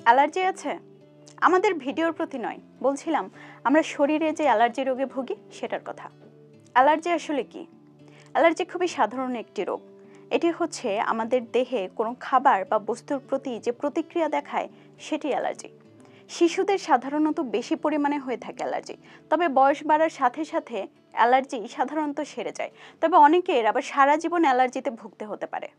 Allergy আছে? আমাদের ভিডিওর প্রতি নয়, বলছিলাম আমরা শরীরে যে অ্যালার্জি রোগে ভুগি সেটার কথা। অ্যালার্জি আসলে কি? অ্যালার্জি খুবই সাধারণ একটি রোগ। এটি হচ্ছে আমাদের দেহে কোনো খাবার বা বস্তুর প্রতি যে প্রতিক্রিয়া দেখায় সেটি অ্যালার্জি। শিশুদের সাধারণত বেশি পরিমাণে হয়ে থাকে অ্যালার্জি, তবে বয়স বাড়ার সাথে সাথে অ্যালার্জি সাধারণত সেরে যায়। তবে অনেকের আবার সারা জীবন অ্যালার্জিতে ভুগতে হতে পারে।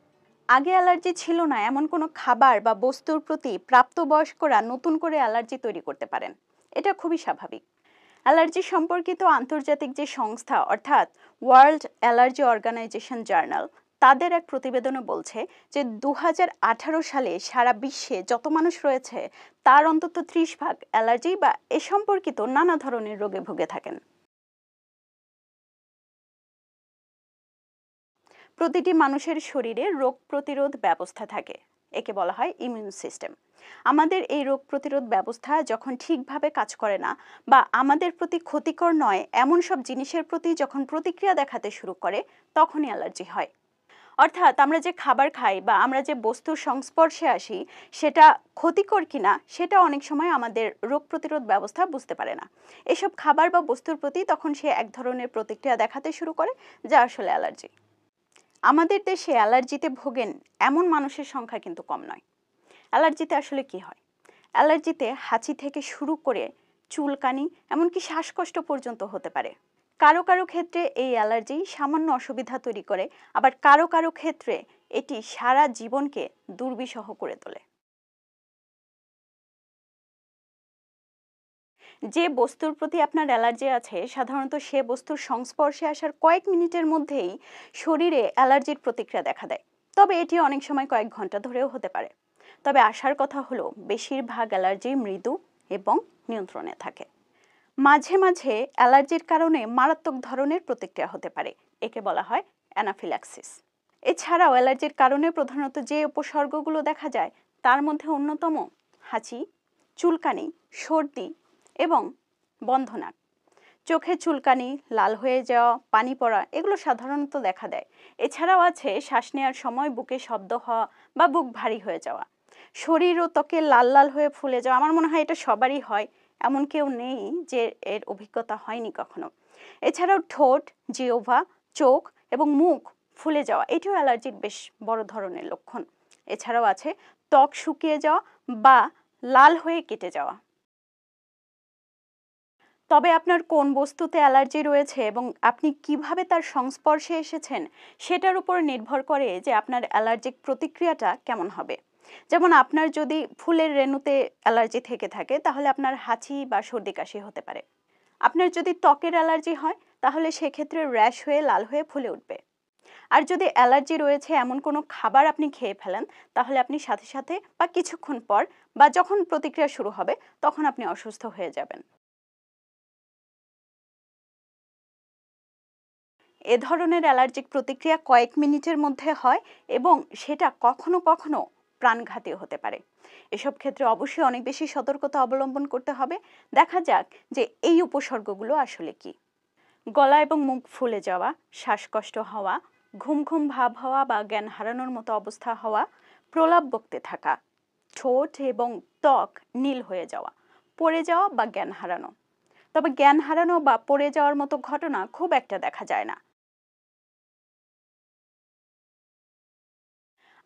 আগে অ্যালার্জি ছিল না এমন কোনো খাবার বা বস্তুর প্রতি প্রাপ্তবয়স্করা নতুন করে অ্যালার্জি তৈরি করতে পারেন। এটা খুবই স্বাভাবিক। অ্যালার্জি সম্পর্কিত আন্তর্জাতিক যে সংস্থা অর্থাৎ ওয়ার্ল্ড অ্যালার্জি অর্গানাইজেশন জার্নাল, তাদের এক প্রতিবেদনে বলছে যে 2018 সালে সারা বিশ্বে যত মানুষ রয়েছে তার অন্তত 30% অ্যালার্জি বা এ সম্পর্কিত নানা ধরনের রোগে ভুগে থাকেন। প্রতিটি মানুষের শরীরে রোগ প্রতিরোধ ব্যবস্থা থাকে, একে বলা হয় ইমিউন সিস্টেম। আমাদের এই রোগ প্রতিরোধ ব্যবস্থা যখন ঠিকভাবে কাজ করে না বা আমাদের প্রতি ক্ষতিকর নয় এমন সব জিনিসের প্রতি যখন প্রতিক্রিয়া দেখাতে শুরু করে, তখনই অ্যালার্জি হয়। অর্থাৎ আমরা যে খাবার খাই বা আমরা যে বস্তুর সংস্পর্শে আসি সেটা ক্ষতিকর কিনা সেটা অনেক সময় আমাদের রোগ প্রতিরোধ ব্যবস্থা বুঝতে পারে না। এসব খাবার বা বস্তুর প্রতি তখন সে এক ধরনের প্রতিক্রিয়া দেখাতে শুরু করে, যা আসলে অ্যালার্জি। আমাদের দেশে অ্যালার্জিতে ভোগেন এমন মানুষের সংখ্যা কিন্তু কম নয়। অ্যালার্জিতে আসলে কি হয়? অ্যালার্জিতে হাঁচি থেকে শুরু করে চুলকানি, এমনকি শ্বাসকষ্ট পর্যন্ত হতে পারে। কারো কারো ক্ষেত্রে এই অ্যালার্জি সামান্য অসুবিধা তৈরি করে, আবার কারো কারো ক্ষেত্রে এটি সারা জীবনকে দুর্বিষহ করে তোলে। যে বস্তুর প্রতি আপনার অ্যালার্জি আছে সাধারণত সে বস্তুর সংস্পর্শে আসার কয়েক মিনিটের মধ্যেই শরীরে অ্যালার্জির প্রতিক্রিয়া দেখা দেয়। তবে এটি অনেক সময় কয়েক ঘন্টা ধরেও হতে পারে। তবে আসার কথা হলো বেশিরভাগ অ্যালার্জি মৃদু এবং নিয়ন্ত্রণে থাকে। মাঝে মাঝে অ্যালার্জির কারণে মারাত্মক ধরনের প্রতিক্রিয়া হতে পারে, একে বলা হয় অ্যানাফিল্যাক্সিস। এছাড়াও অ্যালার্জির কারণে প্রধানত যে উপসর্গগুলো দেখা যায় তার মধ্যে অন্যতম হাঁচি, চুলকানি, সর্দি এবং বন্ধ নাক। চোখে চুলকানি, লাল হয়ে যাওয়া, পানি পড়া এগুলো সাধারণত দেখা দেয়। এছাড়াও আছে শ্বাস নেওয়ার সময় বুকে শব্দ হওয়া বা বুক ভারী হয়ে যাওয়া। শরীর ও ত্বকে লাল লাল হয়ে ফুলে যাওয়া, আমার মনে হয় এটা সবারই হয়, এমন কেউ নেই যে এর অভিজ্ঞতা হয়নি কখনো। এছাড়াও ঠোঁট, জিহ্বা, চোখ এবং মুখ ফুলে যাওয়া, এটিও অ্যালার্জির বেশ বড় ধরনের লক্ষণ। এছাড়াও আছে ত্বক শুকিয়ে যাওয়া বা লাল হয়ে কেটে যাওয়া। তবে আপনার কোন বস্তুতে অ্যালার্জি রয়েছে এবং আপনি কিভাবে তার সংস্পর্শে এসেছেন সেটার উপর নির্ভর করে যে আপনার অ্যালার্জিক প্রতিক্রিয়াটা কেমন হবে। যেমন আপনার যদি ফুলের রেণুতে অ্যালার্জি থেকে থাকে তাহলে আপনার হাঁচি বা সর্দি কাশি হতে পারে। আপনার যদি ত্বকের অ্যালার্জি হয় তাহলে সেক্ষেত্রে র্যাশ হয়ে লাল হয়ে ফুলে উঠবে। আর যদি অ্যালার্জি রয়েছে এমন কোনো খাবার আপনি খেয়ে ফেলেন তাহলে আপনি সাথে সাথে বা কিছুক্ষণ পর বা যখন প্রতিক্রিয়া শুরু হবে তখন আপনি অসুস্থ হয়ে যাবেন। এ ধরনের অ্যালার্জিক প্রতিক্রিয়া কয়েক মিনিটের মধ্যে হয় এবং সেটা কখনো কখনো প্রাণঘাতী হতে পারে। এসব ক্ষেত্রে অবশ্যই অনেক বেশি সতর্কতা অবলম্বন করতে হবে। দেখা যাক যে এই উপসর্গগুলো আসলে কি। গলা এবং মুখ ফুলে যাওয়া, শ্বাসকষ্ট হওয়া, ঘুম ঘুম ভাব হওয়া বা জ্ঞান হারানোর মতো অবস্থা হওয়া, প্রলাপ বকতে থাকা, ঠোঁট এবং ত্বক নীল হয়ে যাওয়া, পড়ে যাওয়া বা জ্ঞান হারানো। তবে জ্ঞান হারানো বা পড়ে যাওয়ার মতো ঘটনা খুব একটা দেখা যায় না।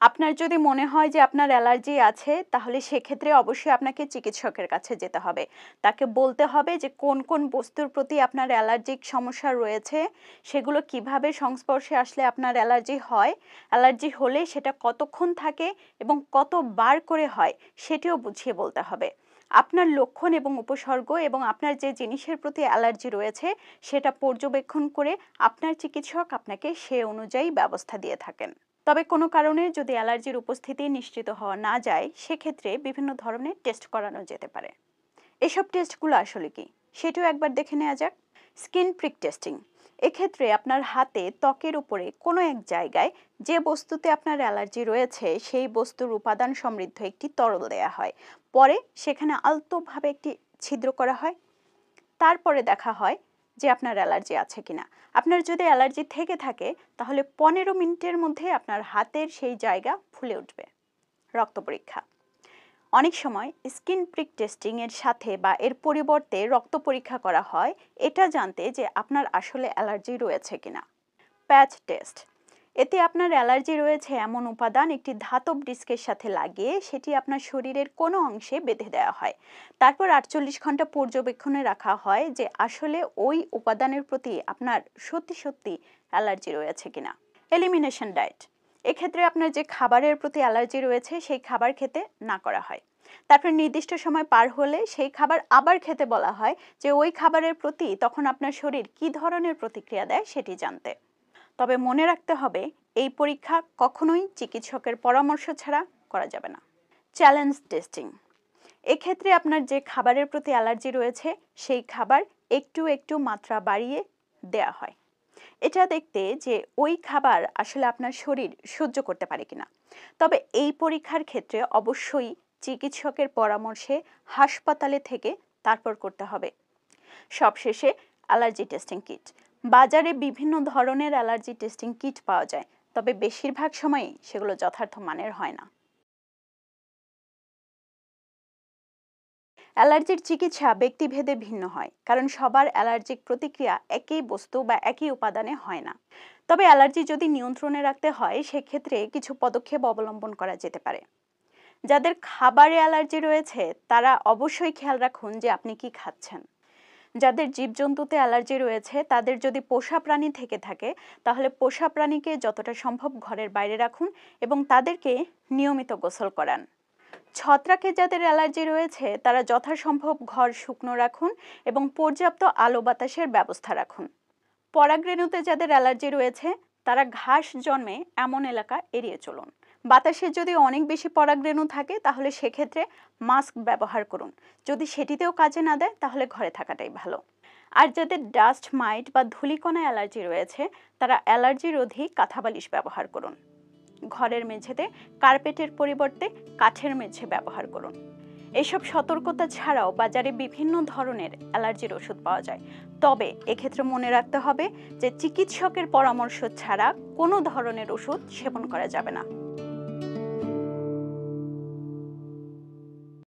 আপনার যদি মনে হয় যে আপনার অ্যালার্জি আছে তাহলে সেক্ষেত্রে অবশ্যই আপনাকে চিকিৎসকের কাছে যেতে হবে। তাকে বলতে হবে যে কোন কোন বস্তুর প্রতি আপনার অ্যালার্জিক সমস্যা রয়েছে, সেগুলো কিভাবে সংস্পর্শে আসলে আপনার অ্যালার্জি হয়, অ্যালার্জি হলে সেটা কতক্ষণ থাকে এবং কতবার করে হয় সেটিও বুঝিয়ে বলতে হবে। আপনার লক্ষণ এবং উপসর্গ এবং আপনার যে জিনিসের প্রতি অ্যালার্জি রয়েছে সেটা পর্যবেক্ষণ করে আপনার চিকিৎসক আপনাকে সে অনুযায়ী ব্যবস্থা দিয়ে থাকেন। তবে কোনো কারণে যদি অ্যালার্জির উপস্থিতি নিশ্চিত হওয়া না যায় সেক্ষেত্রে বিভিন্ন ধরনের টেস্ট করানো যেতে পারে। এসব টেস্টগুলো আসলে কি সেটাও একবার দেখে নেওয়া যাক। স্কিন প্রিক টেস্টিং, এক্ষেত্রে আপনার হাতে ত্বকের উপরে কোনো এক জায়গায় যে বস্তুতে আপনার অ্যালার্জি রয়েছে সেই বস্তুর উপাদান সমৃদ্ধ একটি তরল দেয়া হয়। পরে সেখানে আলতোভাবে একটি ছিদ্র করা হয়। তারপরে দেখা হয় যে আপনার অ্যালার্জি আছে কিনা। আপনার যদি অ্যালার্জি থেকে থাকে তাহলে 15 মিনিটের মধ্যে আপনার হাতের সেই জায়গা ফুলে উঠবে। রক্ত পরীক্ষা, অনেক সময় স্কিন প্রিক টেস্টিং এর সাথে বা এর পরিবর্তে রক্ত পরীক্ষা করা হয় এটা জানতে যে আপনার আসলে অ্যালার্জি রয়েছে কিনা। প্যাচ টেস্ট, এতে আপনার অ্যালার্জি রয়েছে এমন উপাদান একটি ধাতব ডিস্কের সাথে লাগিয়ে সেটি আপনার শরীরের কোনো অংশে বেঁধে দেওয়া হয়। তারপর 48 ঘন্টা পর্যবেক্ষণে রাখা হয় যে আসলে ওই উপাদানের প্রতি আপনার সত্যি সত্যি অ্যালার্জি রয়েছে কিনা। এলিমিনেশন ডায়েট, এক্ষেত্রে আপনার যে খাবারের প্রতি অ্যালার্জি রয়েছে সেই খাবার খেতে না করা হয়। তারপর নির্দিষ্ট সময় পার হলে সেই খাবার আবার খেতে বলা হয় যে ওই খাবারের প্রতি তখন আপনার শরীর কী ধরনের প্রতিক্রিয়া দেয় সেটি জানতে। তবে মনে রাখতে হবে এই পরীক্ষা কখনোই চিকিৎসকের পরামর্শ ছাড়া করা যাবে না। চ্যালেঞ্জ টেস্টিং, এক্ষেত্রে আপনার যে খাবারের প্রতি অ্যালার্জি রয়েছে সেই খাবার একটু একটু মাত্রা বাড়িয়ে দেয়া হয়, এটা দেখতে যে ওই খাবার আসলে আপনার শরীর সহ্য করতে পারে কিনা। তবে এই পরীক্ষার ক্ষেত্রে অবশ্যই চিকিৎসকের পরামর্শে হাসপাতালে থেকে তারপর করতে হবে। সবশেষে অ্যালার্জি টেস্টিং কিট, বাজারে বিভিন্ন ধরনের অ্যালার্জি টেস্টিং কিট পাওয়া যায়, তবে বেশিরভাগ সময়ই সেগুলো যথার্থ মানের হয় না। অ্যালার্জির চিকিৎসা ব্যক্তিভেদে ভিন্ন হয়, কারণ সবার অ্যালার্জিক প্রতিক্রিয়া একই বস্তু বা একই উপাদানে হয় না। তবে অ্যালার্জি যদি নিয়ন্ত্রণে রাখতে হয় সেক্ষেত্রে কিছু পদক্ষেপ অবলম্বন করা যেতে পারে। যাদের খাবারে অ্যালার্জি রয়েছে তারা অবশ্যই খেয়াল রাখুন যে আপনি কি খাচ্ছেন। যাদের জীবজন্তুতে অ্যালার্জি রয়েছে তাদের যদি পোষা প্রাণী থেকে থাকে তাহলে পোষা প্রাণীকে যতটা সম্ভব ঘরের বাইরে রাখুন এবং তাদেরকে নিয়মিত গোসল করান। ছত্রাকে যাদের অ্যালার্জি রয়েছে তারা যথাসম্ভব ঘর শুকনো রাখুন এবং পর্যাপ্ত আলো বাতাসের ব্যবস্থা রাখুন। পরাগরেণুতে যাদের অ্যালার্জি রয়েছে তারা ঘাস জন্মে এমন এলাকা এড়িয়ে চলুন। বাতাসে যদি অনেক বেশি পরাগরেণু থাকে তাহলে সেক্ষেত্রে মাস্ক ব্যবহার করুন। যদি সেটিতেও কাজে না দেয় তাহলে ঘরে থাকাটাই ভালো। আর যাদের ডাস্ট মাইট বা ধূলিকণা অ্যালার্জি রয়েছে তারা অ্যালার্জি রোধী কাঁথা বালিশ ব্যবহার করুন। ঘরের মেঝেতে কার্পেটের পরিবর্তে কাঠের মেঝে ব্যবহার করুন। এসব সতর্কতা ছাড়াও বাজারে বিভিন্ন ধরনের অ্যালার্জির ওষুধ পাওয়া যায়, তবে এক্ষেত্রে মনে রাখতে হবে যে চিকিৎসকের পরামর্শ ছাড়া কোনো ধরনের ওষুধ সেবন করা যাবে না।